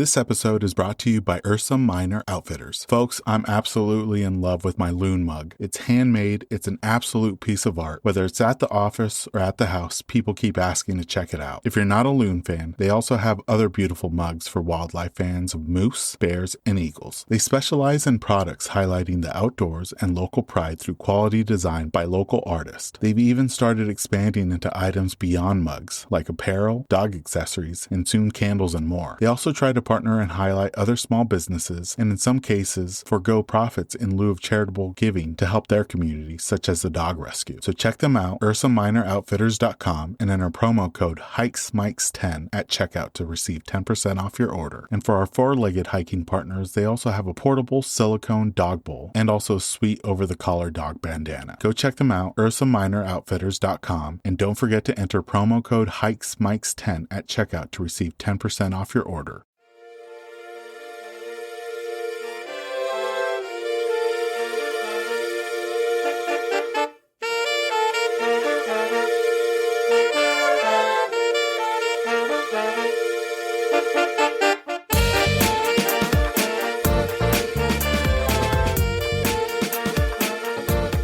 This episode is brought to you by Ursa Minor Outfitters. Folks, I'm absolutely in love with my loon mug. It's handmade, it's an absolute piece of art. Whether it's at the office or at the house, people keep asking to check it out. If you're not a loon fan, they also have other beautiful mugs for wildlife fans of moose, bears, and eagles. They specialize in products highlighting the outdoors and local pride through quality design by local artists. They've even started expanding into items beyond mugs, like apparel, dog accessories, and soon candles and more. They also try to partner and highlight other small businesses, and in some cases, forego profits in lieu of charitable giving to help their community, such as the dog rescue. So check them out, UrsaMinorOutfitters.com, and enter promo code HikesMikes10 at checkout to receive 10% off your order. And for our four-legged hiking partners, they also have a portable silicone dog bowl and also a sweet over-the-collar dog bandana. Go check them out, UrsaMinorOutfitters.com, and don't forget to enter promo code HikesMikes10 at checkout to receive 10% off your order.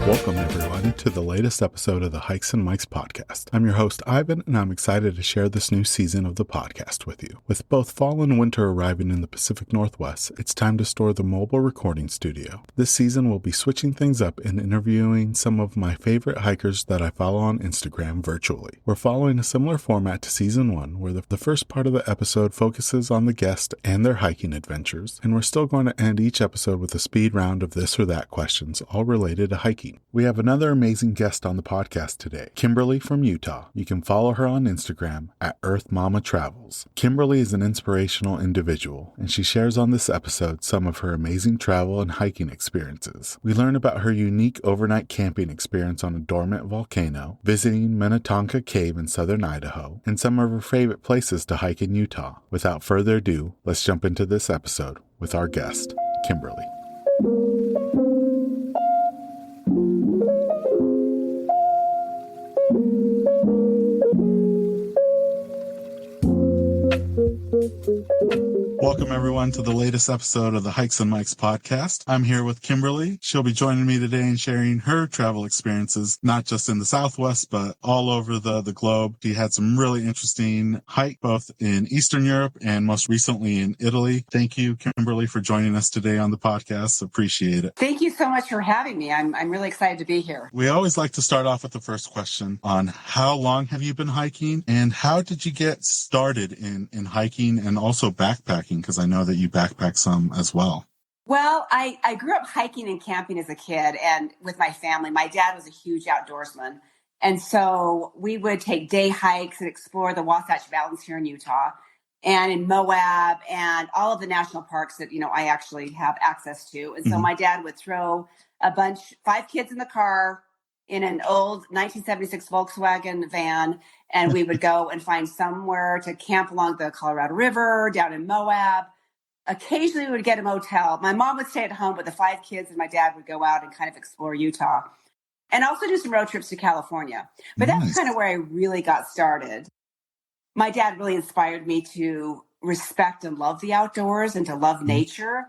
Welcome, everyone, to the latest episode of the Hikes and Mikes podcast. I'm your host, Ivan, and I'm excited to share this new season of the podcast with you. With both fall and winter arriving in the Pacific Northwest, it's time to store the mobile recording studio. This season, we'll be switching things up and interviewing some of my favorite hikers that I follow on Instagram virtually. We're following a similar format to season 1, where the first part of the episode focuses on the guest and their hiking adventures, and we're still going to end each episode with a speed round of this or that questions, all related to hiking. We have another amazing guest on the podcast today, Kimberly from Utah. You can follow her on Instagram at Earth Mama Travels. Kimberly is an inspirational individual, and she shares on this episode some of her amazing travel and hiking experiences. We learn about her unique overnight camping experience on a dormant volcano, visiting Minnetonka Cave in Southern Idaho, and some of her favorite places to hike in Utah. Without further ado, let's jump into this episode with our guest, Kimberly. Welcome, everyone, to the latest episode of the Hikes and Mikes podcast. I'm here with Kimberly. She'll be joining me today and sharing her travel experiences, not just in the Southwest, but all over the globe. She had some really interesting hikes, both in Eastern Europe and most recently in Italy. Thank you, Kimberly, for joining us today on the podcast. Appreciate it. Thank you so much for having me. I'm really excited to be here. We always like to start off with the first question on how long have you been hiking and how did you get started in hiking and also backpacking? Because I know that you backpack some as well. Well, I grew up hiking and camping as a kid and with my family. My dad was a huge outdoorsman. And so we would take day hikes and explore the Wasatch Mountains here in Utah and in Moab and all of the national parks that, I actually have access to. And so my dad would throw 5 kids in the car in an old 1976 Volkswagen van, and we would go and find somewhere to camp along the Colorado River, down in Moab. Occasionally we would get a motel. My mom would stay at home, but the 5 kids and my dad would go out and kind of explore Utah and also do some road trips to California. But That's kind of where I really got started. My dad really inspired me to respect and love the outdoors and to love nature.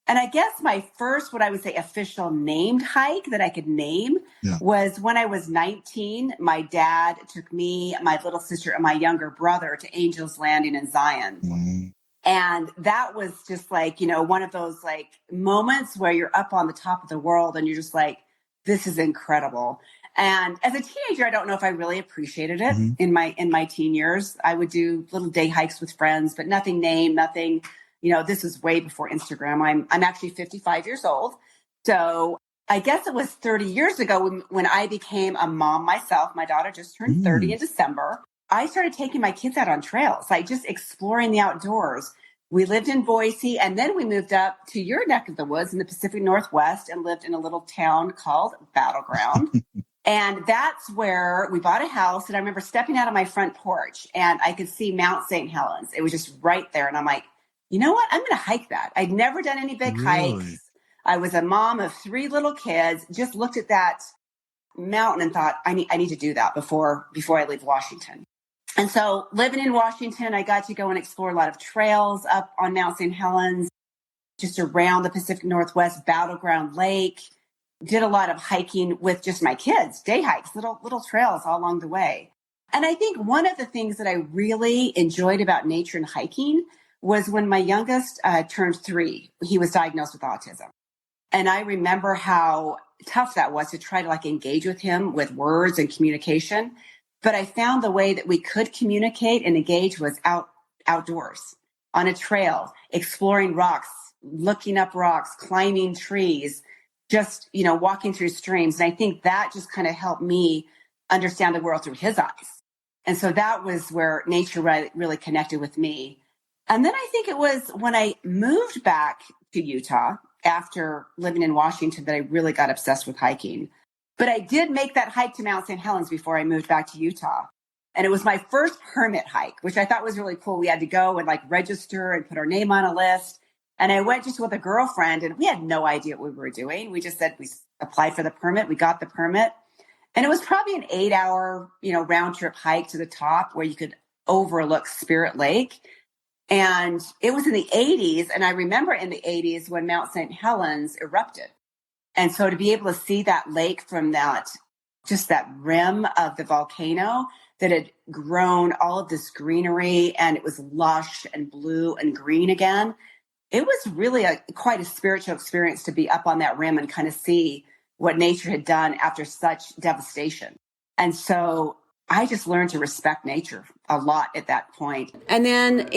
And I guess my first, what I would say, official named hike that I could name was when I was 19. My dad took me, my little sister, and my younger brother to Angel's Landing in Zion. And that was just like, one of those like moments where you're up on the top of the world and you're just like, this is incredible. And as a teenager, I don't know if I really appreciated it in my teen years. I would do little day hikes with friends, but nothing named, nothing. This was way before Instagram. I'm actually 55 years old. So I guess it was 30 years ago when I became a mom myself. My daughter just turned 30 in December. I started taking my kids out on trails, like just exploring the outdoors. We lived in Boise, and then we moved up to your neck of the woods in the Pacific Northwest and lived in a little town called Battleground. And that's where we bought a house. And I remember stepping out on my front porch and I could see Mount St. Helens. It was just right there. And I'm like, you know what? I'm going to hike that. I'd never done any big hikes. I was a mom of 3 little kids, just looked at that mountain and thought, I need to do that before I leave Washington. And so living in Washington, I got to go and explore a lot of trails up on Mount St. Helens, just around the Pacific Northwest Battleground Lake. Did a lot of hiking with just my kids, day hikes, little trails all along the way. And I think one of the things that I really enjoyed about nature and hiking was when my youngest turned 3, he was diagnosed with autism. And I remember how tough that was to try to like engage with him with words and communication. But I found the way that we could communicate and engage was outdoors on a trail, exploring rocks, looking up rocks, climbing trees, just, walking through streams. And I think that just kind of helped me understand the world through his eyes. And so that was where nature really connected with me. And then I think it was when I moved back to Utah after living in Washington that I really got obsessed with hiking. But I did make that hike to Mount St. Helens before I moved back to Utah. And it was my first permit hike, which I thought was really cool. We had to go and like register and put our name on a list. And I went just with a girlfriend and we had no idea what we were doing. We just said we applied for the permit. We got the permit. And it was probably an 8-hour, round trip hike to the top where you could overlook Spirit Lake. And it was in the 80s. And I remember in the 80s when Mount St. Helens erupted. And so to be able to see that lake from that rim of the volcano that had grown all of this greenery and it was lush and blue and green again, it was really quite a spiritual experience to be up on that rim and kind of see what nature had done after such devastation. And so I just learned to respect nature a lot at that point. And then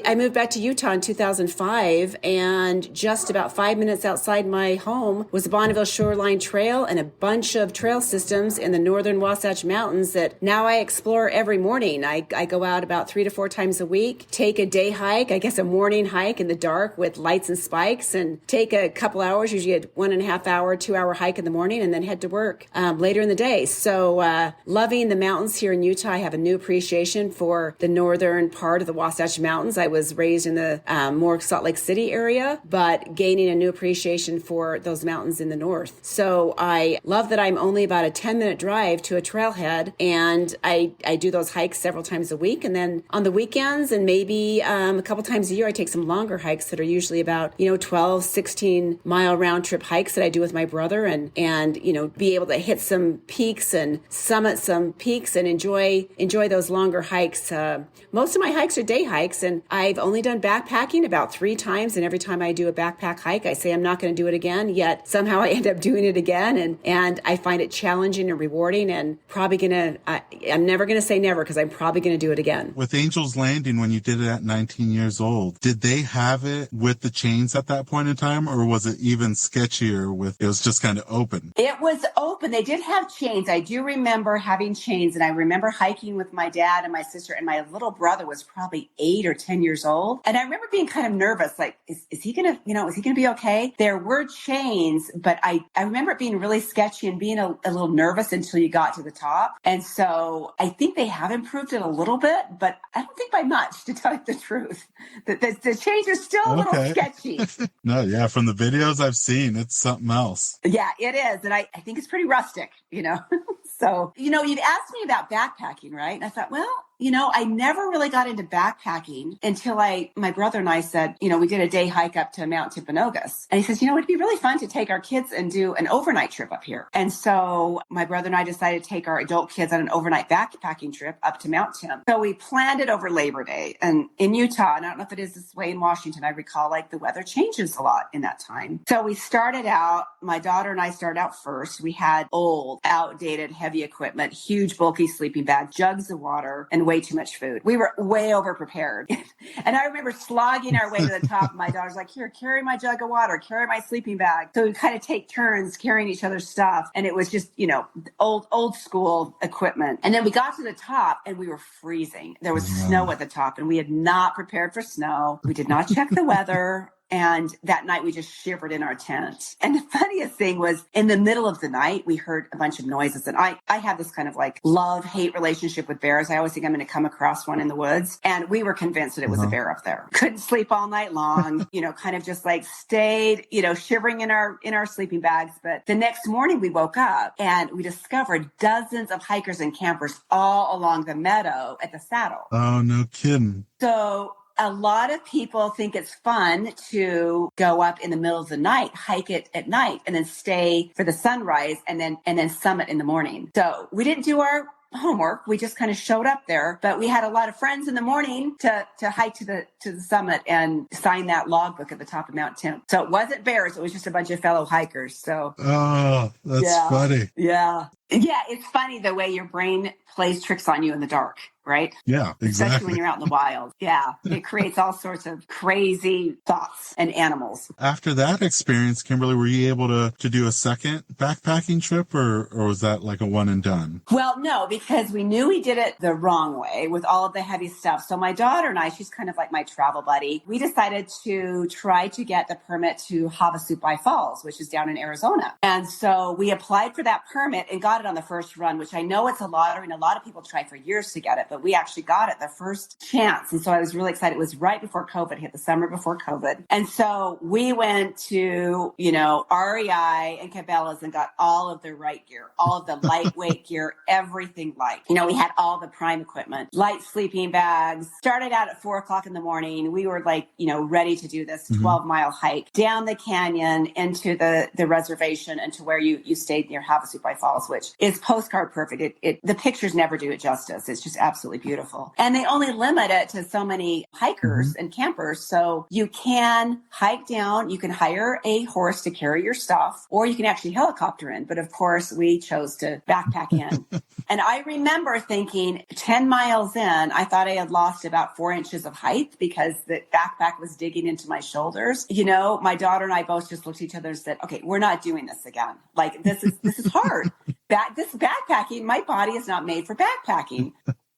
I moved back to Utah in 2005, and just about 5 minutes outside my home was the Bonneville Shoreline Trail and a bunch of trail systems in the northern Wasatch Mountains that now I explore every morning. I go out about 3 to 4 times a week, take a day hike, I guess a morning hike in the dark with lights and spikes, and take a couple hours, usually a 1.5 hour, 2 hour hike in the morning, and then head to work later in the day. So loving the mountains here in Utah. I have a new appreciation for the northern part of the Wasatch Mountains. I was raised in the more Salt Lake City area, but gaining a new appreciation for those mountains in the north. So I love that I'm only about a 10-minute drive to a trailhead, and I do those hikes several times a week. And then on the weekends and maybe a couple times a year, I take some longer hikes that are usually about, 12, 16 mile round trip hikes that I do with my brother and be able to hit some peaks and summit some peaks and enjoy those longer hikes. Most of my hikes are day hikes, and I've only done backpacking about 3 times. And every time I do a backpack hike, I say I'm not going to do it again. Yet somehow I end up doing it again, and I find it challenging and rewarding. And I'm never going to say never because I'm probably going to do it again. With Angel's Landing, when you did it at 19 years old, did they have it with the chains at that point in time, or was it even sketchier it was just kind of open? It was open. They did have chains. I do remember having chains, and I remember hiking with my dad and my sister, and my little brother was probably 8 or 10 years old. And I remember being kind of nervous, like, is he going to be okay? There were chains, but I remember it being really sketchy and being a little nervous until you got to the top. And so I think they have improved it a little bit, but I don't think by much, to tell you the truth. The chains are still a little sketchy. No, yeah, from the videos I've seen, it's something else. Yeah, it is. And I think it's pretty rustic, So, you've asked me about backpacking, right? And I thought, well, I never really got into backpacking until my brother and I said, we did a day hike up to Mount Timpanogos. And he says, it'd be really fun to take our kids and do an overnight trip up here. And so my brother and I decided to take our adult kids on an overnight backpacking trip up to Mount Tim. So we planned it over Labor Day. And in Utah, and I don't know if it is this way in Washington, I recall the weather changes a lot in that time. So we started out, my daughter and I started out first. We had old, outdated, heavy equipment, huge, bulky sleeping bags, jugs of water, and way too much food. We were way over prepared. And I remember slogging our way to the top. My daughter's like, here, carry my jug of water, carry my sleeping bag. So we kind of take turns carrying each other's stuff. And it was just, old school equipment. And then we got to the top and we were freezing. There was snow at the top and we had not prepared for snow. We did not check the weather. And that night we just shivered in our tent. And the funniest thing was in the middle of the night, we heard a bunch of noises. And I have this kind of like love-hate relationship with bears. I always think I'm going to come across one in the woods. And we were convinced that it was a bear up there. Couldn't sleep all night long, kind of just like stayed, shivering in our sleeping bags. But the next morning we woke up and we discovered dozens of hikers and campers all along the meadow at the saddle. Oh, no kidding. So a lot of people think it's fun to go up in the middle of the night, hike it at night, and then stay for the sunrise and then summit in the morning. So we didn't do our homework. We just kind of showed up there, but we had a lot of friends in the morning to hike to the summit and sign that logbook at the top of Mount Temp. So it wasn't bears. It was just a bunch of fellow hikers. So, oh, that's funny. Yeah. Yeah. It's funny the way your brain plays tricks on you in the dark, right? Yeah, exactly. Especially when you're out in the wild. Yeah. It creates all sorts of crazy thoughts and animals. After that experience, Kimberly, were you able to do a second backpacking trip or was that like a one and done? Well, no, because we knew we did it the wrong way with all of the heavy stuff. So my daughter and I, she's kind of like my travel buddy. We decided to try to get the permit to Havasupai Falls, which is down in Arizona. And so we applied for that permit and got it on the first run, which I know it's a lottery and a lot of people try for years to get it, but we actually got it the first chance. And so I was really excited. It was right before COVID hit, the summer before COVID. And so we went to, REI and Cabela's and got all of the right gear, all of the lightweight gear, everything light. We had all the prime equipment, light sleeping bags, started out at 4:00 in the morning. We were like, ready to do this 12-mile hike down the canyon into the reservation and to where you stayed near Havasupai Falls, which is postcard perfect. The pictures never do it justice. It's just absolutely beautiful. And they only limit it to so many hikers and campers. So you can hike down, you can hire a horse to carry your stuff, or you can actually helicopter in. But of course, we chose to backpack in. And I remember thinking 10 miles in, I thought I had lost about 4 inches of height because the backpack was digging into my shoulders. My daughter and I both just looked at each other and said, okay, we're not doing this again. Like, this is hard. This backpacking, my body is not made for backpacking.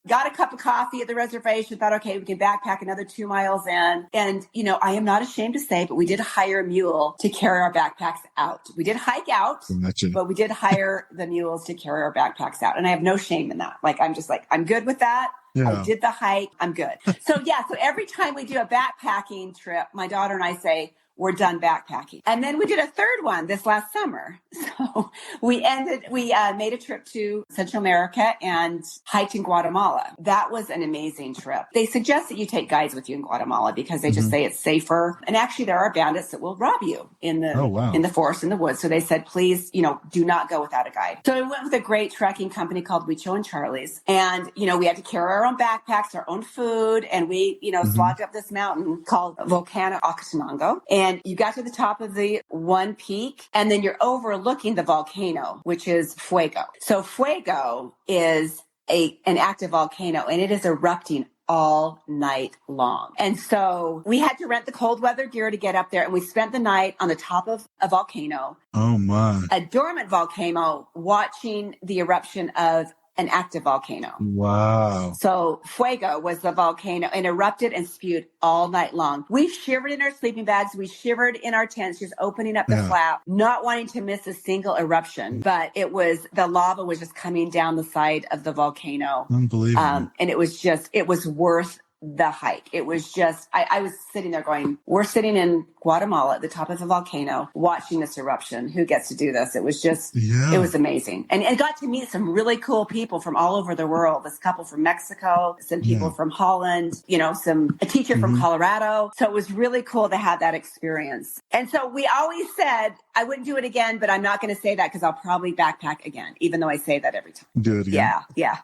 Got a cup of coffee at the reservation, thought, okay, we can backpack another 2 miles in. And, I am not ashamed to say, but we did hire a mule to carry our backpacks out. We did hike out, but we did hire the mules to carry our backpacks out. And I have no shame in that. Like, I'm just like, I'm good with that. Yeah. I did the hike. I'm good. So every time we do a backpacking trip, my daughter and I say, we're done backpacking. And then we did a third one this last summer. So we made a trip to Central America and hiked in Guatemala. That was an amazing trip. They suggest that you take guides with you in Guatemala because they just say it's safer. And actually there are bandits that will rob you in the forest, in the woods. So they said, please, do not go without a guide. So we went with a great trekking company called Huicho and Charlie's. And, we had to carry our own backpacks, our own food. And we, slogged up this mountain called Volcano Ocotonango. And you got to the top of the one peak, and then you're overlooking the volcano, which is Fuego. So Fuego is an active volcano, and it is erupting all night long. And so we had to rent the cold weather gear to get up there, and we spent the night on the top of a volcano. Oh, my. A dormant volcano, watching the eruption of an active volcano. Wow. So Fuego was the volcano and erupted and spewed all night long. We shivered in our sleeping bags. We shivered in our tents, just opening up the flap, not wanting to miss a single eruption. But the lava was just coming down the side of the volcano. Unbelievable. And it was worth the hike. It was just, I was sitting there going, we're sitting in Guatemala at the top of the volcano watching this eruption. Who gets to do this? It was just, It was amazing. And got to meet some really cool people from all over the world. This couple from Mexico, some people from Holland, a teacher from Colorado. So it was really cool to have that experience. And so we always said, I wouldn't do it again, but I'm not going to say that because I'll probably backpack again, even though I say that every time. Do it again. Yeah.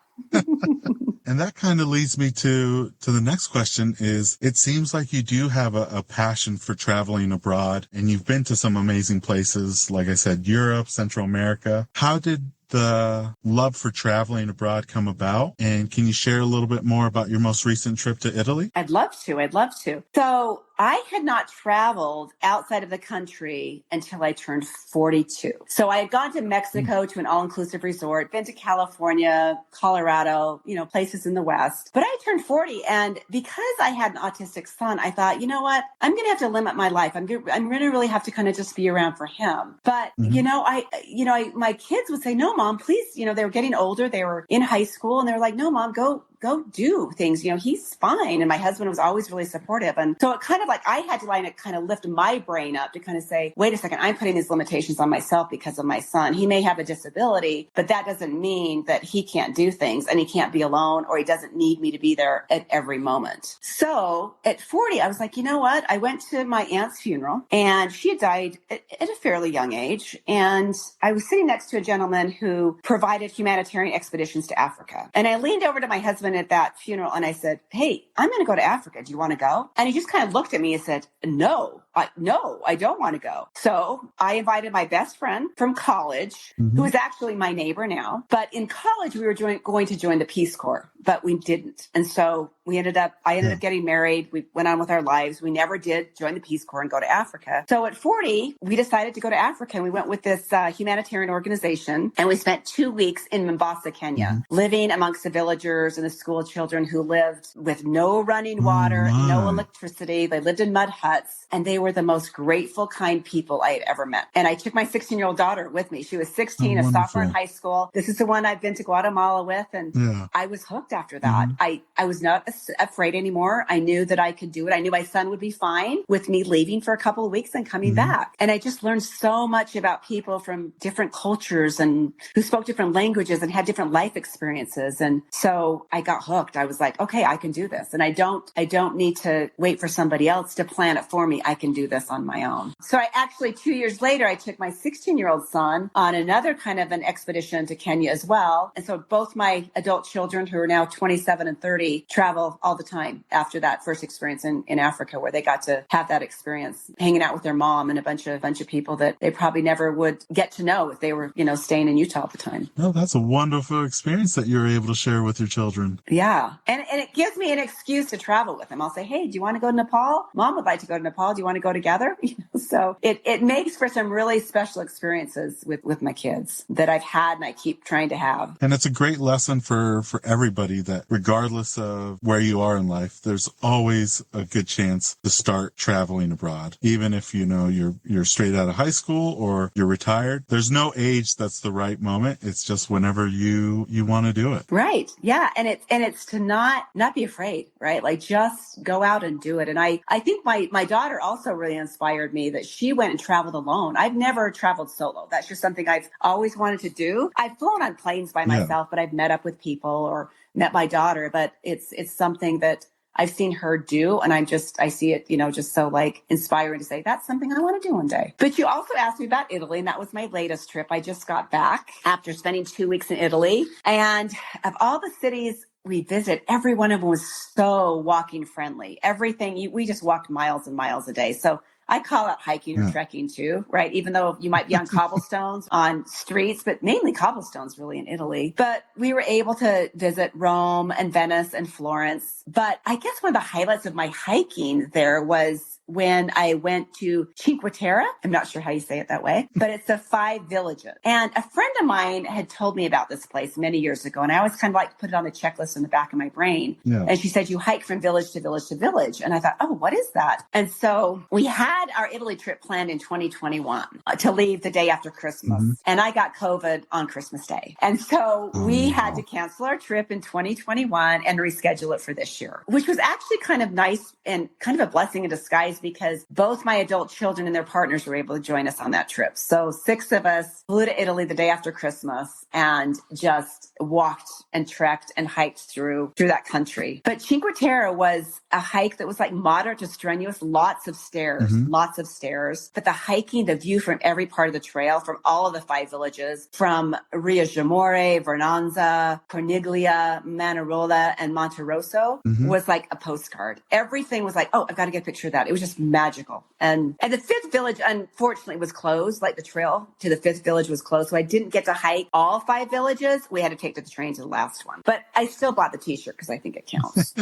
And that kind of leads me to the next question is, it seems like you do have a passion for traveling abroad, and you've been to some amazing places, like I said, Europe, Central America. How did the love for traveling abroad come about? And can you share a little bit more about your most recent trip to Italy? I'd love to. So I had not traveled outside of the country until I turned 42. So I had gone to Mexico to an all-inclusive resort, been to California, Colorado, places in the West. But I turned 40, and because I had an autistic son, I thought, you know what? I'm going to have to limit my life. I'm going to really have to kind of just be around for him. But, my kids would say, no, Mom, please. They were getting older. They were in high school, and they were like, no, Mom, go do things. He's fine. And my husband was always really supportive. And so it kind of like I had to kind of lift my brain up to kind of say, wait a second, I'm putting these limitations on myself because of my son. He may have a disability, but that doesn't mean that he can't do things and he can't be alone or he doesn't need me to be there at every moment. So at 40, I was like, you know what? I went to my aunt's funeral and she had died at a fairly young age. And I was sitting next to a gentleman who provided humanitarian expeditions to Africa. And I leaned over to my husband at that funeral and I said, hey, I'm going to go to Africa. Do you want to go? And he just kind of looked at me and said, no, I don't want to go. So I invited my best friend from college, who is actually my neighbor now. But in college, we were going to join the Peace Corps, but we didn't. And so I ended up getting married. We went on with our lives. We never did join the Peace Corps and go to Africa. So at 40, we decided to go to Africa and we went with this humanitarian organization and we spent 2 weeks in Mombasa, Kenya, living amongst the villagers and the school children who lived with no running water, no electricity. They lived in mud huts and they were the most grateful, kind people I had ever met. And I took my 16-year-old daughter with me. She was 16, a sophomore in high school. This is the one I've been to Guatemala with. And I was hooked after that. I was not afraid anymore. I knew that I could do it. I knew my son would be fine with me leaving for a couple of weeks and coming back. And I just learned so much about people from different cultures and who spoke different languages and had different life experiences. And so I got hooked. I was like, okay, I can do this. And I don't need to wait for somebody else to plan it for me. I can do this on my own. So I actually, 2 years later, I took my 16-year-old son on another kind of an expedition to Kenya as well. And so both my adult children, who are now 27 and 30, travel all the time after that first experience in Africa, where they got to have that experience hanging out with their mom and a bunch of people that they probably never would get to know if they were, staying in Utah at the time. Oh, that's a wonderful experience that you're able to share with your children. Yeah. And it gives me an excuse to travel with them. I'll say, hey, do you want to go to Nepal? Mom would like to go to Nepal. Do you want to go together? So it makes for some really special experiences with my kids that I've had and I keep trying to have. And it's a great lesson for everybody that regardless of where you are in life, there's always a good chance to start traveling abroad. Even if, you're straight out of high school or you're retired, there's no age that's the right moment. It's just whenever you want to do it. Right. Yeah. And it's to not be afraid, right? Like just go out and do it. And I think my daughter also really inspired me that she went and traveled alone. I've never traveled solo. That's just something I've always wanted to do. I've flown on planes by myself, but I've met up with people or met my daughter, but it's something that I've seen her do. And I see it, just so like inspiring to say, that's something I want to do one day. But you also asked me about Italy, and that was my latest trip. I just got back after spending 2 weeks in Italy. And of all the cities we visit, every one of them was so walking friendly. Everything, we just walked miles and miles a day. So I call it hiking or trekking too, right? Even though you might be on cobblestones on streets, but mainly cobblestones really in Italy. But we were able to visit Rome and Venice and Florence. But I guess one of the highlights of my hiking there was when I went to Cinque Terre. I'm not sure how you say it that way, but it's the 5 villages. And a friend of mine had told me about this place many years ago. And I always kind of like put it on a checklist in the back of my brain. Yeah. And she said, you hike from village to village to village. And I thought, oh, what is that? And so we had our Italy trip planned in 2021 to leave the day after Christmas. And I got COVID on Christmas Day. And so we had to cancel our trip in 2021 and reschedule it for this year, which was actually kind of nice and kind of a blessing in disguise because both my adult children and their partners were able to join us on that trip. So 6 of us flew to Italy the day after Christmas and just walked and trekked and hiked through that country. But Cinque Terre was a hike that was like moderate to strenuous, lots of stairs. lots of stairs. But the hiking, the view from every part of the trail, from all of the 5 villages, from Ria Jamore, Vernanza, Corniglia, Manarola, and Monte Rosso, was like a postcard. Everything was like, oh, I've got to get a picture of that. It was just magical. And the 5th village, unfortunately, was closed. Like the trail to the 5th village was closed. So I didn't get to hike all 5 villages. We had to take the train to the last one. But I still bought the t-shirt because I think it counts.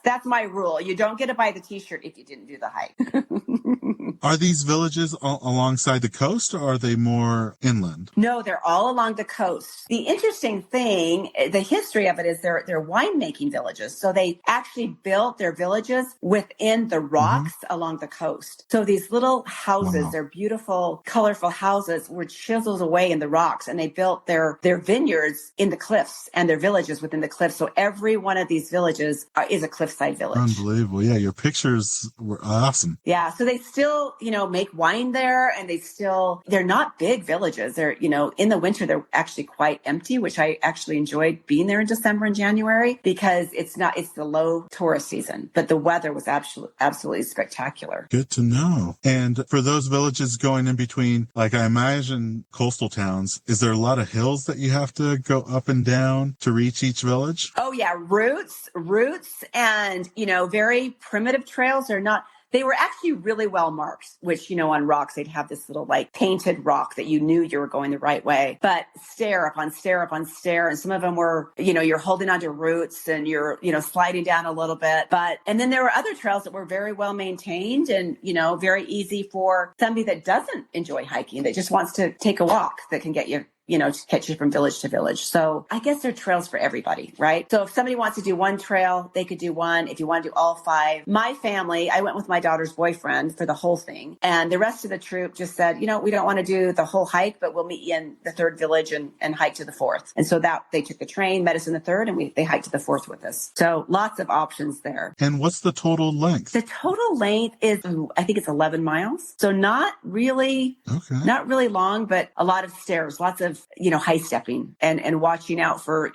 That's my rule. You don't get to buy the t-shirt if you didn't do the hike. Are these villages alongside the coast, or are they more inland? No, they're all along the coast. The interesting thing, the history of it is they're winemaking villages. So they actually built their villages within the rocks along the coast. So these little houses, they're beautiful, colorful houses, were chiseled away in the rocks, and they built their vineyards in the cliffs and their villages within the cliffs. So every one of these villages is a cliffside village. Unbelievable. Yeah, your pictures were awesome. Yeah, so they still, make wine there, and they're not big villages. They're, in the winter, they're actually quite empty, which I actually enjoyed being there in December and January because it's the low tourist season, but the weather was absolutely spectacular. Good to know. And for those villages going in between, like I imagine coastal towns, is there a lot of hills that you have to go up and down to reach each village? Oh yeah, routes and, very primitive trails are not. They were actually really well marked, which, on rocks, they'd have this little painted rock that you knew you were going the right way, but stair upon stair upon stair. And some of them were, you're holding onto roots and you're, sliding down a little bit. And then there were other trails that were very well maintained and, very easy for somebody that doesn't enjoy hiking, that just wants to take a walk, that can get you to catch you from village to village. So I guess there are trails for everybody, right? So if somebody wants to do one trail, they could do one. If you want to do all 5, my family, I went with my daughter's boyfriend for the whole thing. And the rest of the troop just said, we don't want to do the whole hike, but we'll meet you in the 3rd village and hike to the 4th. And so that they took the train, met us in the 3rd, and they hiked to the 4th with us. So lots of options there. And what's the total length? The total length is, I think it's 11 miles. So not really long, but a lot of stairs, lots of high stepping and watching out for,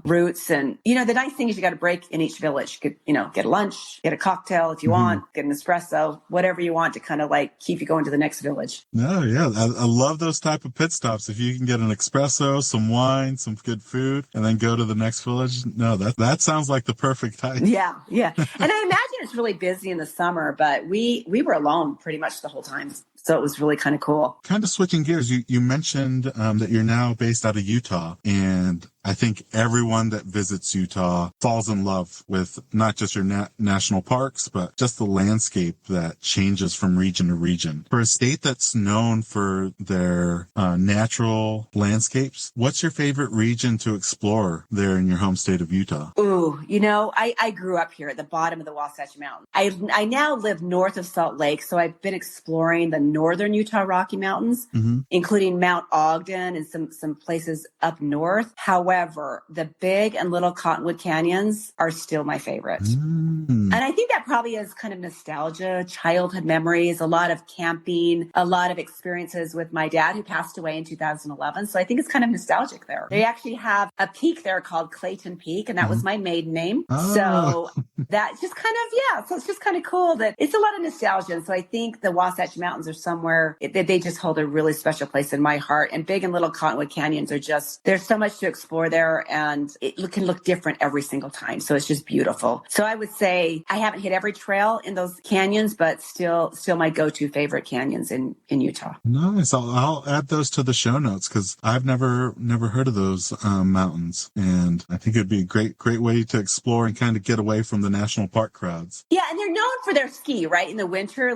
roots. And, the nice thing is you got a break in each village. You could, get lunch, get a cocktail if you want, get an espresso, whatever you want to kind of keep you going to the next village. Oh, yeah. I love those type of pit stops. If you can get an espresso, some wine, some good food, and then go to the next village. No, that sounds like the perfect hike. Yeah. Yeah. And I imagine it's really busy in the summer, but we were alone pretty much the whole time. So it was really kind of cool. Kind of switching gears, you mentioned that you're now based out of Utah, and I think everyone that visits Utah falls in love with not just your national parks, but just the landscape that changes from region to region. For a state that's known for their natural landscapes, what's your favorite region to explore there in your home state of Utah? Ooh, I grew up here at the bottom of the Wasatch Mountains. I now live north of Salt Lake, so I've been exploring the northern Utah Rocky Mountains, including Mount Ogden and some places up north. However, the Big and Little Cottonwood Canyons are still my favorite. And I think that probably is kind of nostalgia, childhood memories, a lot of camping, a lot of experiences with my dad who passed away in 2011. So I think it's kind of nostalgic there. They actually have a peak there called Clayton Peak, and that was my maiden name. Oh. So that's just kind of, so it's just kind of cool that it's a lot of nostalgia. And so I think the Wasatch Mountains are somewhere that they just hold a really special place in my heart. And Big and Little Cottonwood Canyons are just, there's so much to explore there, and it can look different every single time. So it's just beautiful. So I would say I haven't hit every trail in those canyons, but still my go-to favorite canyons in Utah. Nice. I'll add those to the show notes because I've never heard of those mountains, and I think it'd be a great way to explore and kind of get away from the national park crowds. Yeah, and they're known for their ski, right? In the winter,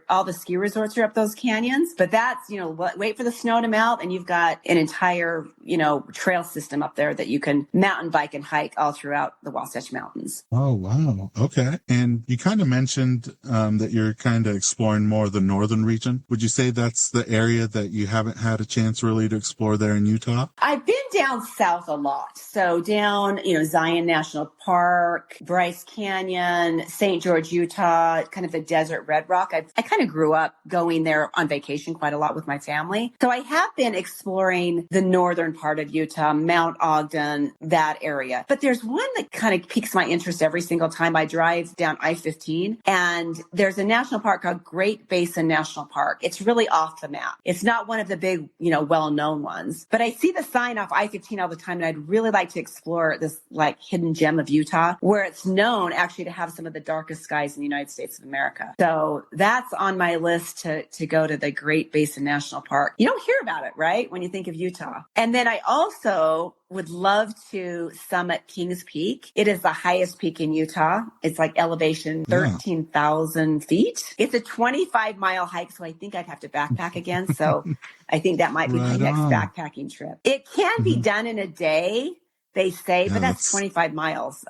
all the ski resorts are up those canyons, but that's, wait for the snow to melt, and you've got an entire, trail system up there that you can mountain bike and hike all throughout the Wasatch Mountains. Oh, wow. Okay. And you kind of mentioned that you're kind of exploring more the northern region. Would you say that's the area that you haven't had a chance really to explore there in Utah? I've been down south a lot. So down, Zion National Park, Bryce Canyon, St. George, Utah. Utah, kind of the desert red rock. I kind of grew up going there on vacation quite a lot with my family. So I have been exploring the northern part of Utah, Mount Ogden, that area. But there's one that kind of piques my interest every single time I drive down I-15. And there's a national park called Great Basin National Park. It's really off the map. It's not one of the big, well-known ones. But I see the sign off I-15 all the time, and I'd really like to explore this like hidden gem of Utah, where it's known actually to have some of the darkest skies in the United States of America. So that's on my list to go to the Great Basin National Park. You don't hear about it, right? When you think of Utah. And then I also would love to summit Kings Peak. It is the highest peak in Utah. It's like elevation 13,000 feet. It's a 25-mile hike, so I think I'd have to backpack again. So I think that might be my next backpacking trip. It can be done in a day, they say, but that's 25 miles.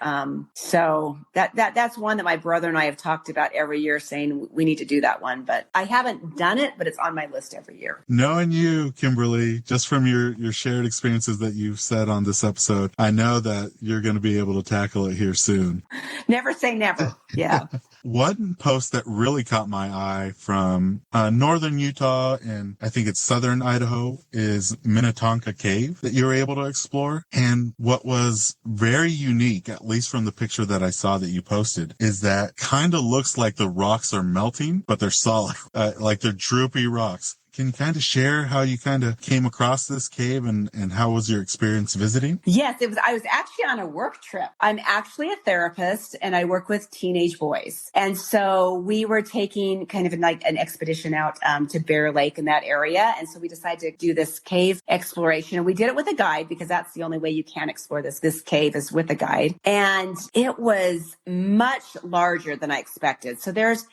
So that's one that my brother and I have talked about every year, saying we need to do that one. But I haven't done it, but it's on my list every year. Knowing you, Kimberly, just from your shared experiences that you've said on this episode, I know that you're going to be able to tackle it here soon. Never say never. Yeah. One post that really caught my eye from northern Utah, and I think it's southern Idaho, is Minnetonka Cave that you were able to explore. And what was very unique, at least from the picture that I saw that you posted, is that kind of looks like the rocks are melting, but they're solid, like they're droopy rocks. Can you kind of share how you kind of came across this cave and how was your experience visiting? Yes, I was actually on a work trip. I'm actually a therapist and I work with teenage boys. And so we were taking kind of like an expedition out to Bear Lake in that area. And so we decided to do this cave exploration. And we did it with a guide because that's the only way you can explore this cave is with a guide. And it was much larger than I expected. So there's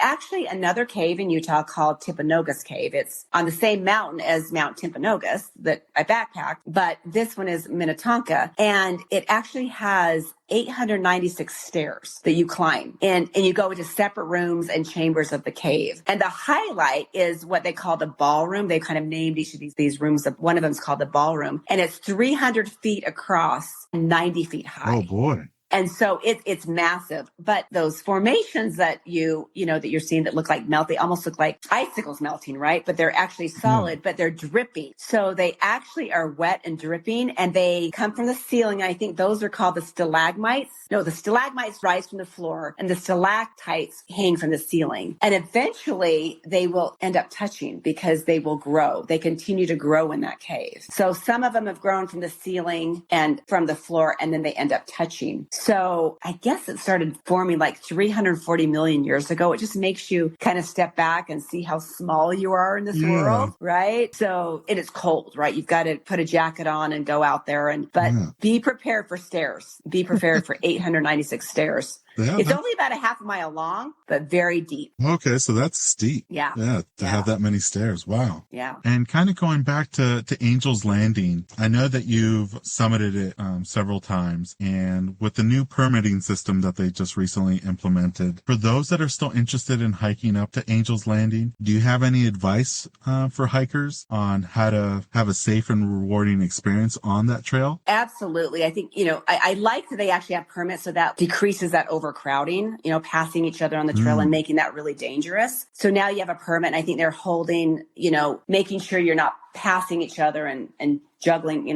actually another cave in Utah called Timpanogos Cave. It's on the same mountain as Mount Timpanogos that I backpacked, but this one is Minnetonka, and it actually has 896 stairs that you climb, and you go into separate rooms and chambers of the cave. And the highlight is what they call the ballroom. They kind of named each of these rooms. One of them is called the ballroom, and it's 300 feet across, 90 feet high. Oh boy. And so it's massive, but those formations that that you're seeing that look like melt, they almost look like icicles melting, right? But they're actually solid, but they're dripping. So they actually are wet and dripping, and they come from the ceiling. I think those are called the stalagmites. No, the stalagmites rise from the floor and the stalactites hang from the ceiling. And eventually they will end up touching because they will grow. They continue to grow in that cave. So some of them have grown from the ceiling and from the floor, and then they end up touching. So I guess it started forming like 340 million years ago. It just makes you kind of step back and see how small you are in this world, right? So it is cold, right? You've got to put a jacket on and go out there, but be prepared for stairs. Be prepared for 896 stairs. Yeah, it's only about a half a mile long, but very deep. Okay, so that's steep. Yeah. To have that many stairs. Wow. Yeah. And kind of going back to Angel's Landing, I know that you've summited it several times, and with the new permitting system that they just recently implemented, for those that are still interested in hiking up to Angel's Landing, do you have any advice for hikers on how to have a safe and rewarding experience on that trail? Absolutely. I think, I like that they actually have permits, so that decreases that overcrowding, passing each other on the trail and making that really dangerous. So now you have a permit, and I think they're holding, making sure you're not passing each other and juggling,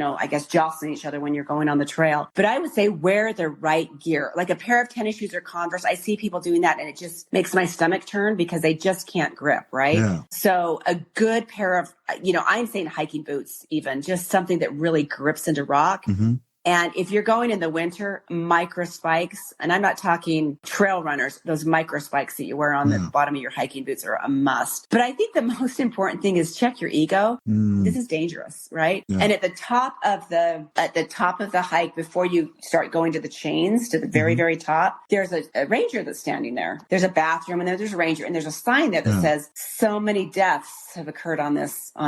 jostling each other when you're going on the trail. But I would say wear the right gear, like a pair of tennis shoes or Converse. I see people doing that, and it just makes my stomach turn because they just can't grip, right? Yeah. So a good pair of, I'm saying hiking boots, even just something that really grips into rock. Mm-hmm. And if you're going in the winter, micro spikes, and I'm not talking trail runners, those micro spikes that you wear on the bottom of your hiking boots are a must. But I think the most important thing is check your ego. This is dangerous, right? Yeah. And at the top of the hike, before you start going to the chains, to the very, very top, there's a ranger that's standing there. There's a bathroom, and there's a ranger, and there's a sign there that says, so many deaths have occurred on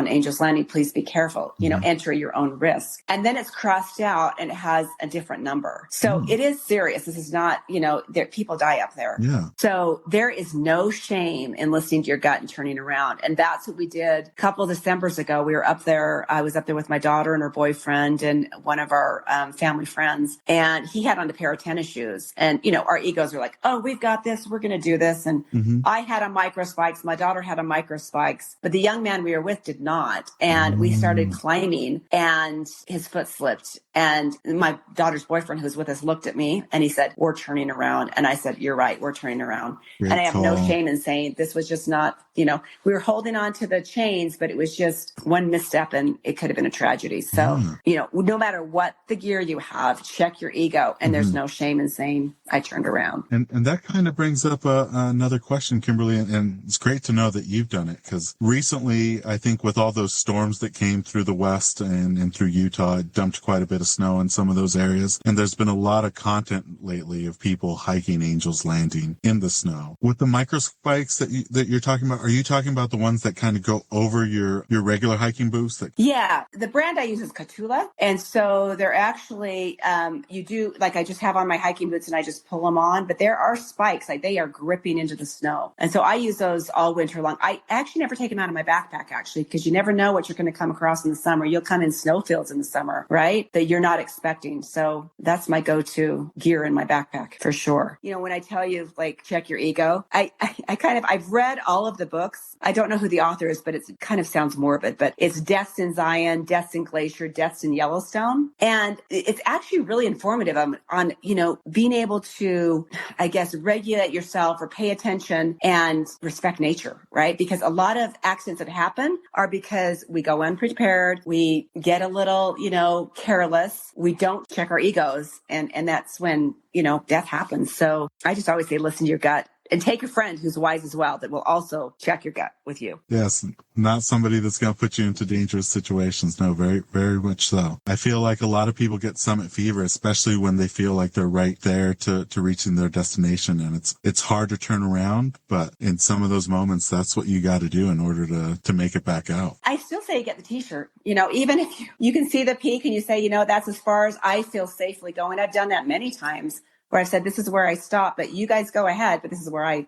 Angel's Landing. Please be careful, enter your own risk. And then it's crossed out, and government has a different number. So it is serious. This is not, people die up there. Yeah. So there is no shame in listening to your gut and turning around. And that's what we did a couple of Decembers ago. We were up there. I was up there with my daughter and her boyfriend and one of our family friends. And he had on a pair of tennis shoes. And, our egos are like, oh, we've got this. We're going to do this. And I had on micro spikes. My daughter had on micro spikes. But the young man we were with did not. And we started climbing and his foot slipped. And my daughter's boyfriend who was with us looked at me and he said, we're turning around. And I said, you're right. We're turning around. Great and I have no call. shame in saying this was just not, we were holding on to the chains, but it was just one misstep and it could have been a tragedy. So, no matter what the gear you have, check your ego. And there's no shame in saying I turned around. And that kind of brings up another question, Kimberly. And it's great to know that you've done it because recently, I think with all those storms that came through the West and through Utah, it dumped quite a bit of snow in some of those areas. And there's been a lot of content lately of people hiking Angel's Landing in the snow. With the micro spikes that you're talking about, are you talking about the ones that kind of go over your regular hiking boots? Yeah, the brand I use is Catula. And so they're actually, I just have on my hiking boots and I just pull them on, but there are spikes, like they are gripping into the snow. And so I use those all winter long. I actually never take them out of my backpack actually, because you never know what you're going to come across in the summer. You'll come in snowfields in the summer, right? That you're not expecting. So that's my go-to gear in my backpack for sure. When I tell you like, check your ego, I've read all of the books. I don't know who the author is, but it kind of sounds morbid, but it's Deaths in Zion, Deaths in Glacier, Deaths in Yellowstone. And it's actually really informative on being able to, I guess, regulate yourself or pay attention and respect nature, right? Because a lot of accidents that happen are because we go unprepared. We get a little, careless. We don't check our egos. And that's when, death happens. So I just always say, listen to your gut. And take a friend who's wise as well that will also check your gut with you. Yes, not somebody that's going to put you into dangerous situations. No, very, very much so. I feel like a lot of people get summit fever, especially when they feel like they're right there to reaching their destination. And it's hard to turn around, but in some of those moments, that's what you got to do in order to make it back out. I still say get the t-shirt, even if you can see the peak and you say, that's as far as I feel safely going. I've done that many times. Where I've said, this is where I stop, but you guys go ahead, but this is where I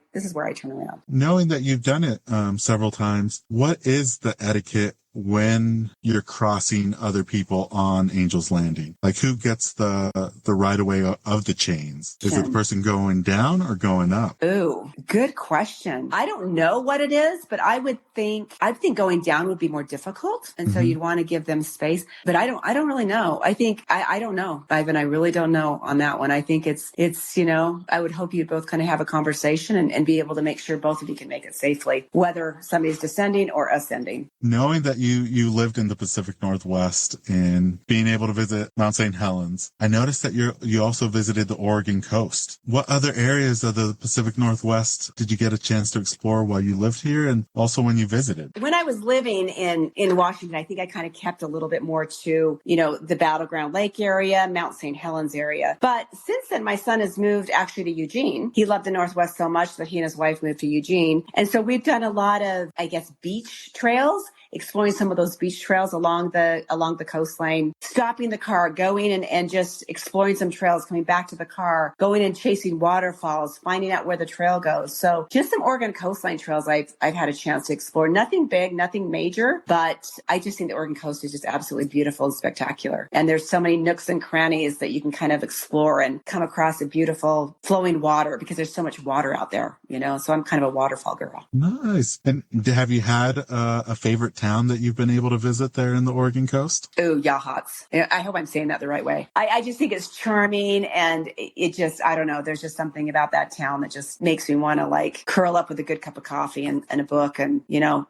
turn around. Knowing that you've done it several times, what is the etiquette when you're crossing other people on Angel's Landing? Like who gets the right of way of the chains? Is it the person going down or going up? Ooh, good question. I don't know what it is, but I think going down would be more difficult. And so you'd want to give them space, but I don't really know. I think, I don't know, Ivan, I really don't know on that one. I think it's, I would hope you both kind of have a conversation and be able to make sure both of you can make it safely, whether somebody's descending or ascending. Knowing that you lived in the Pacific Northwest and being able to visit Mount St. Helens, I noticed that you also visited the Oregon coast. What other areas of the Pacific Northwest did you get a chance to explore while you lived here and also when you visited? When I was living in Washington, I think I kind of kept a little bit more to, the Battleground Lake area, Mount St. Helens area. But since then, my son has moved actually to Eugene. He loved the Northwest so much that he and his wife moved to Eugene. And so we've done a lot of, I guess, beach trails, exploring some of those beach trails along the coastline, stopping the car, going and just exploring some trails, coming back to the car, going and chasing waterfalls, finding out where the trail goes. So just some Oregon coastline trails I've had a chance to explore. Nothing big, nothing major, but I just think the Oregon coast is just absolutely beautiful and spectacular. And there's so many nooks and crannies that you can kind of explore and come across a beautiful flowing water because there's so much water out there, so I'm kind of a waterfall girl. Nice. And have you had a favorite town that you've been able to visit there in the Oregon coast? Oh, Yachats. I hope I'm saying that the right way. I just think it's charming and it just, I don't know, there's just something about that town that just makes me want to like curl up with a good cup of coffee and a book and,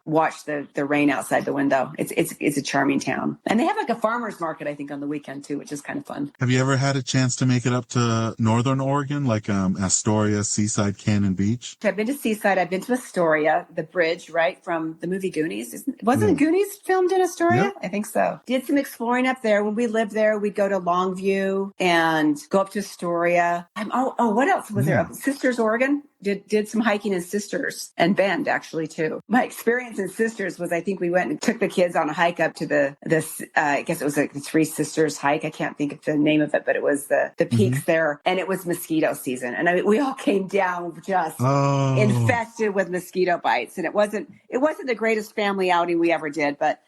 watch the rain outside the window. It's a charming town. And they have like a farmer's market, I think, on the weekend too, which is kind of fun. Have you ever had a chance to make it up to Northern Oregon, like Astoria, Seaside, Cannon Beach? I've been to Seaside. I've been to Astoria, the bridge, right, from the movie Goonies. Wasn't Goonies filmed in Astoria? Yep. I think so. Did some exploring up there. When we lived there, we'd go to Longview and go up to Astoria. What else was there? Sisters, Oregon. did some hiking in Sisters and Bend actually too. My experience in Sisters was, I think we went and took the kids on a hike up to I guess it was like the Three Sisters hike. I can't think of the name of it, but it was the peaks there, and it was mosquito season. And I mean, we all came down just infested with mosquito bites, and it wasn't the greatest family outing we ever did, but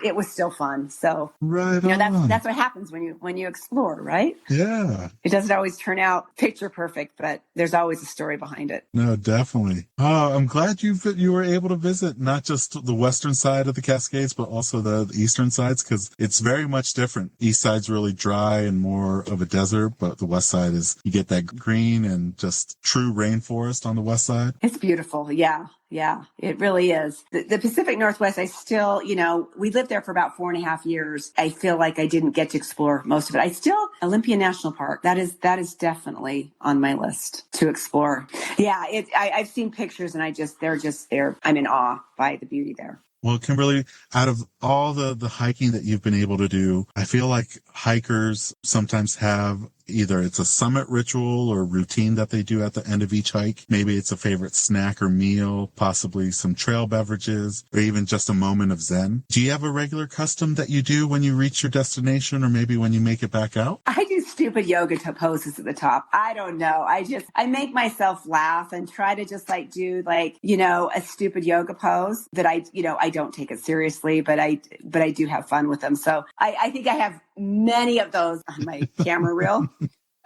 it was still fun. So that's what happens when you explore, right? Yeah. It doesn't always turn out picture perfect, but there's always a story behind it. No, definitely. Oh, I'm glad you were able to visit not just the western side of the Cascades, but also the eastern sides, because it's very much different. East side's really dry and more of a desert, but the west side you get that green and just true rainforest on the west side. It's beautiful. Yeah. Yeah, it really is. The Pacific Northwest, I still, we lived there for about 4.5 years. I feel like I didn't get to explore most of it. Olympia National Park, that is definitely on my list to explore. Yeah, I've seen pictures and they're just there. I'm in awe by the beauty there. Well, Kimberly, out of all the hiking that you've been able to do, I feel like hikers sometimes have either it's a summit ritual or routine that they do at the end of each hike. Maybe it's a favorite snack or meal, possibly some trail beverages, or even just a moment of zen. Do you have a regular custom that you do when you reach your destination, or maybe when you make it back out? I do stupid yoga poses at the top. I don't know. I make myself laugh and try to just do a stupid yoga pose that I don't take it seriously, but I do have fun with them. So I think I have many of those on my camera reel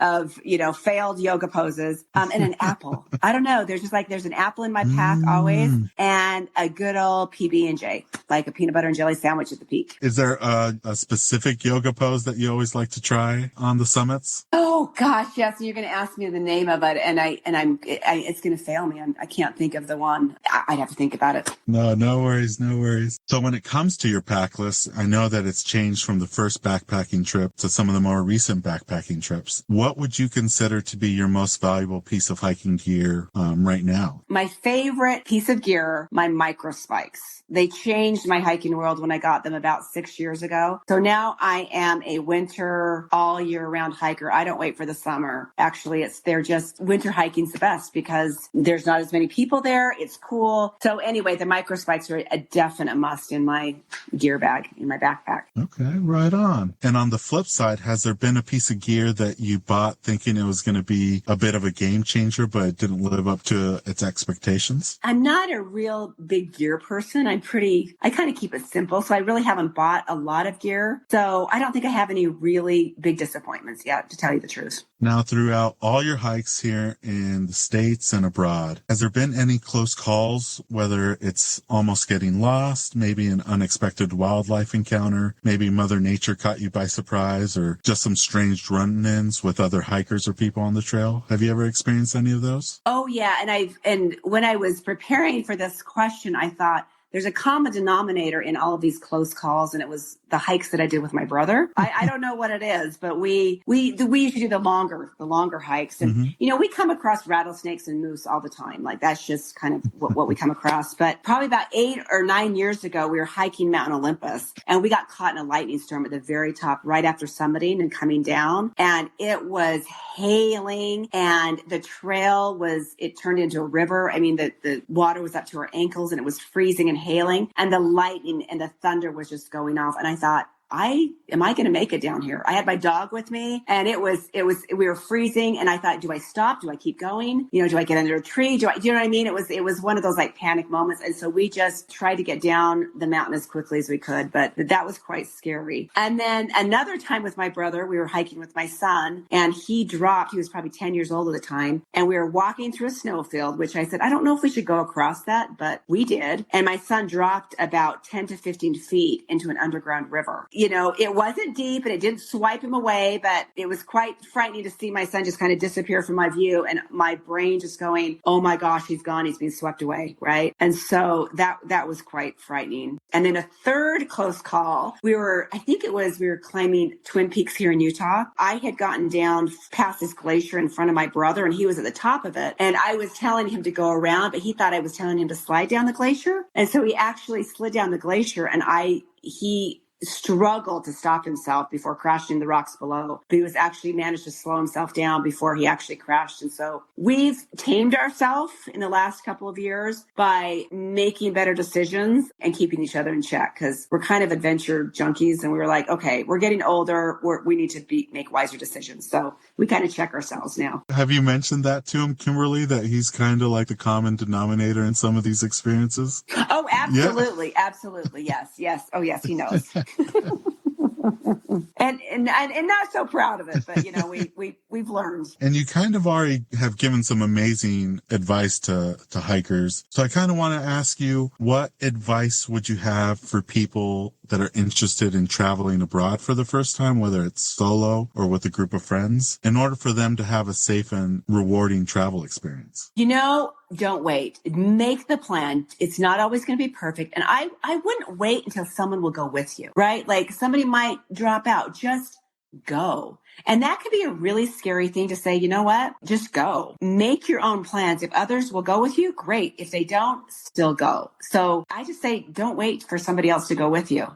of, failed yoga poses, and an apple. I don't know. There's an apple in my pack always, and a good old PB&J, like a peanut butter and jelly sandwich at the peak. Is there a specific yoga pose that you always like to try on the summits? Oh gosh, yes. You're going to ask me the name of it, and it's going to fail me. I can't think of the one. I'd have to think about it. No worries. So when it comes to your pack list, I know that it's changed from the first backpacking trip to some of the more recent backpacking trips. What would you consider to be your most valuable piece of hiking gear right now? My favorite piece of gear, my micro spikes. They changed my hiking world when I got them about 6 years ago. So now I am a winter, all year round hiker. I don't wait for the summer. Actually, winter hiking's the best because there's not as many people there. It's cool. So anyway, the micro spikes are a definite must in my gear bag, in my backpack. Okay, right on. And on the flip side, has there been a piece of gear that you bought thinking it was going to be a bit of a game changer, but it didn't live up to its expectations? I'm not a real big gear person. I kind of keep it simple. So I really haven't bought a lot of gear. So I don't think I have any really big disappointments yet, to tell you the truth. Now, throughout all your hikes here in the States and abroad, has there been any close calls, whether it's almost getting lost, maybe an unexpected wildlife encounter, maybe Mother Nature caught you by surprise, or just some strange run-ins with other hikers or people on the trail? Have you ever experienced any of those? Oh, yeah. And when I was preparing for this question, I thought, there's a common denominator in all of these close calls, and it was the hikes that I did with my brother. I don't know what it is, but we usually do the longer hikes. And, we come across rattlesnakes and moose all the time. Like, that's just kind of what we come across. But probably about 8 or 9 years ago, we were hiking Mountain Olympus, and we got caught in a lightning storm at the very top, right after summiting and coming down. And it was hailing, and the trail it turned into a river. I mean, the water was up to our ankles, and it was freezing and hailing, and the lightning and the thunder was just going off. And I thought, am I going to make it down here? I had my dog with me, and we were freezing, and I thought, do I stop? Do I keep going? Do I get under a tree? Do you know what I mean? It was one of those panic moments. And so we just tried to get down the mountain as quickly as we could, but that was quite scary. And then another time with my brother, we were hiking with my son, and he was probably 10 years old at the time. And we were walking through a snowfield, which I said, I don't know if we should go across that, but we did. And my son dropped about 10 to 15 feet into an underground river. It wasn't deep and it didn't swipe him away, but it was quite frightening to see my son just kind of disappear from my view, and my brain just going, oh my gosh, he's gone. He's being swept away. Right. And so that was quite frightening. And then a third close call, we were climbing Twin Peaks here in Utah. I had gotten down past this glacier in front of my brother, and he was at the top of it. And I was telling him to go around, but he thought I was telling him to slide down the glacier. And so he actually slid down the glacier, and he struggled to stop himself before crashing the rocks below. But he was actually managed to slow himself down before he actually crashed. And so we've tamed ourselves in the last couple of years by making better decisions and keeping each other in check, because we're kind of adventure junkies. And we were like, okay, we're getting older. We need to make wiser decisions. So we kind of check ourselves now. Have you mentioned that to him, Kimberly, that he's kind of like the common denominator in some of these experiences? Oh, absolutely. Yeah. Absolutely. Yes. Oh, yes, he knows. and not so proud of it, but we've learned. And you kind of already have given some amazing advice to hikers. So I kind of want to ask you, what advice would you have for people that are interested in traveling abroad for the first time, whether it's solo or with a group of friends, in order for them to have a safe and rewarding travel experience? Don't wait. Make the plan. It's not always going to be perfect. And I wouldn't wait until someone will go with you, right? Like somebody might drop out. Just go. And that could be a really scary thing to say, you know what? Just go. Make your own plans. If others will go with you, great. If they don't, still go. So I just say, don't wait for somebody else to go with you.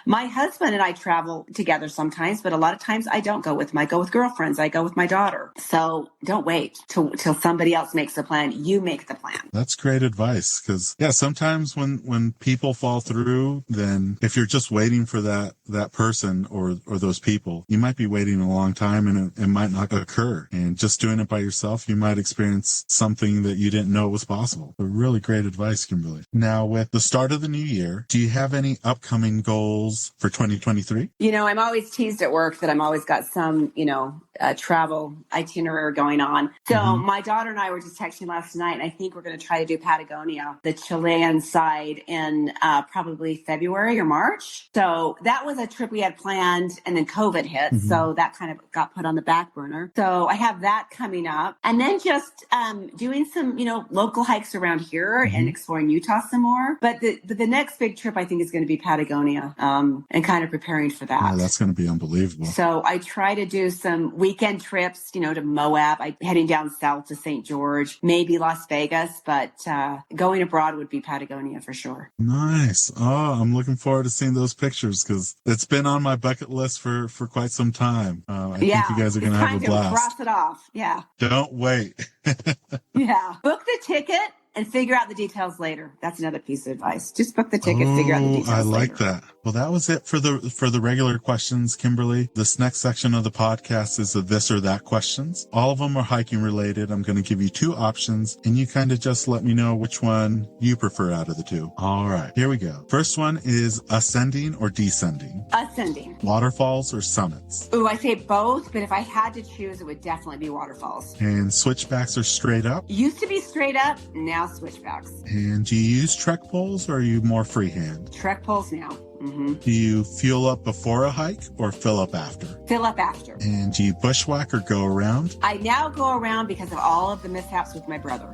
My husband and I travel together sometimes, but a lot of times I don't go with him. I go with girlfriends. I go with my daughter. So don't wait till somebody else makes the plan. You make the plan. That's great advice. Because sometimes when people fall through, then if you're just waiting for that person or those people, you might be waiting a long time and it might not occur. And just doing it by yourself, you might experience something that you didn't know was possible. So really great advice, Kimberly. Now, with the start of the new year, do you have any upcoming goals for 2023? I'm always teased at work that I'm always got some, travel itinerary going on. So my daughter and I were just texting last night, and I think we're going to try to do Patagonia, the Chilean side, in probably February or March. So that was a trip we had planned, and then COVID hit. So that kind of got put on the back burner. So I have that coming up. And then just doing some, local hikes around here and exploring Utah some more. But the next big trip, I think, is going to be Patagonia, and kind of preparing for that. Oh, that's going to be unbelievable. So I try to do some weekend trips, to Moab. I'm heading down south to St. George, maybe Las Vegas, but going abroad would be Patagonia for sure. Nice. Oh, I'm looking forward to seeing those pictures because it's been on my bucket list for quite some time. I think you guys are going to have a blast. Cross it off. Yeah. Don't wait. Yeah. Book the ticket and figure out the details later. That's another piece of advice. Just book the ticket, figure out the details later. I like that. Well, that was it for the regular questions, Kimberly. This next section of the podcast is the this or that questions. All of them are hiking related. I'm going to give you two options, and you kind of just let me know which one you prefer out of the two. All right, here we go. First one is ascending or descending? Ascending. Waterfalls or summits? Ooh, I say both, but if I had to choose, it would definitely be waterfalls. And switchbacks or straight up? Used to be straight up, now switchbacks. And do you use trek poles or are you more freehand? Trek poles now. Do you fuel up before a hike or fill up after? Fill up after. And do you bushwhack or go around? I now go around because of all of the mishaps with my brother.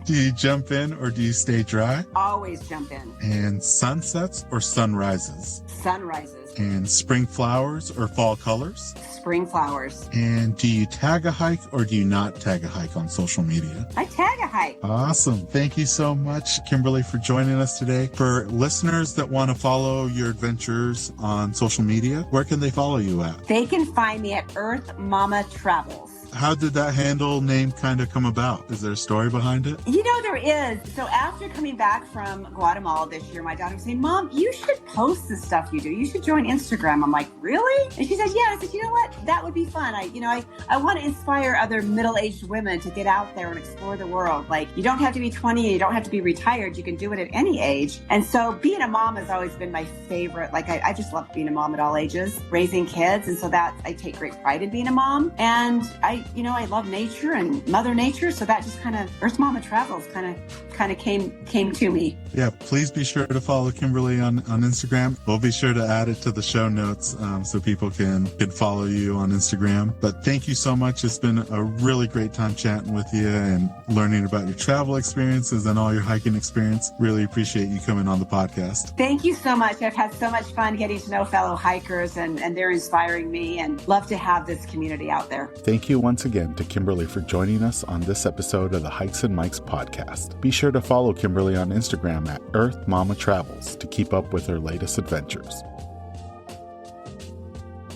Do you jump in or do you stay dry? Always jump in. And sunsets or sunrises? Sunrises. And spring flowers or fall colors? Spring flowers. And do you tag a hike or do you not tag a hike on social media? I tag a hike. Awesome. Thank you so much, Kimberly, for joining us today. For listeners that want to follow your adventures on social media, where can they follow you at? They can find me at Earth Mama Travels. How did that handle name kind of come about? Is there a story behind it? There is. So after coming back from Guatemala this year, my daughter was saying, Mom, you should post the stuff you do. You should join Instagram. I'm like, really? And she said, yeah. I said, you know what? That would be fun. I want to inspire other middle-aged women to get out there and explore the world. Like, you don't have to be 20. You don't have to be retired. You can do it at any age. And so being a mom has always been my favorite. Like, I just love being a mom at all ages, raising kids. And so I take great pride in being a mom. And I love nature and Mother Nature. So that just kind of, Earth Mama Travels kind of came to me. Yeah, please be sure to follow Kimberly on Instagram. We'll be sure to add it to the show notes so people can follow you on Instagram. But thank you so much. It's been a really great time chatting with you and learning about your travel experiences and all your hiking experience. Really appreciate you coming on the podcast. Thank you so much. I've had so much fun getting to know fellow hikers and they're inspiring me and love to have this community out there. Thank you once again to Kimberly for joining us on this episode of the Hikes and Mikes podcast. Be sure to follow Kimberly on Instagram Instagram at Earth Mama Travels to keep up with her latest adventures.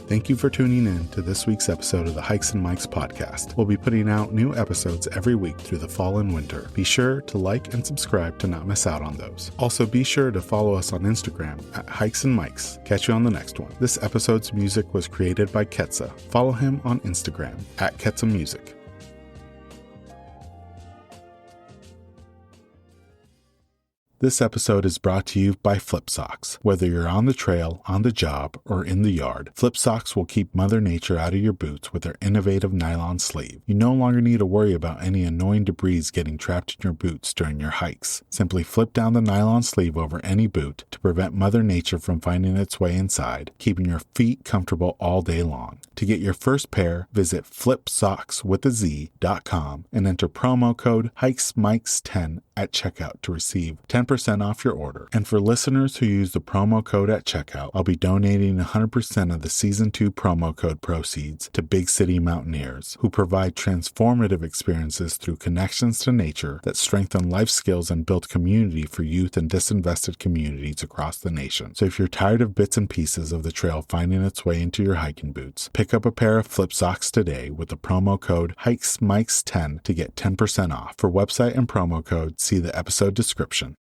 Thank you for tuning in to this week's episode of the Hikes and Mikes podcast. We'll be putting out new episodes every week through the fall and winter. Be sure to like and subscribe to not miss out on those. Also, be sure to follow us on Instagram at Hikes and Mikes. Catch you on the next one. This episode's music was created by Ketsa. Follow him on Instagram at Ketsa Music. This episode is brought to you by Flip Socks. Whether you're on the trail, on the job, or in the yard, Flip Socks will keep Mother Nature out of your boots with their innovative nylon sleeve. You no longer need to worry about any annoying debris getting trapped in your boots during your hikes. Simply flip down the nylon sleeve over any boot to prevent Mother Nature from finding its way inside, keeping your feet comfortable all day long. To get your first pair, visit flipsockswithaz.com and enter promo code HikesMikes10 at checkout to receive 10% off your order. And for listeners who use the promo code at checkout, I'll be donating 100% of the Season 2 promo code proceeds to Big City Mountaineers, who provide transformative experiences through connections to nature that strengthen life skills and build community for youth and disinvested communities across the nation. So if you're tired of bits and pieces of the trail finding its way into your hiking boots, pick up a pair of Flip Socks today with the promo code HikesMikes10 to get 10% off. For website and promo code, see the episode description.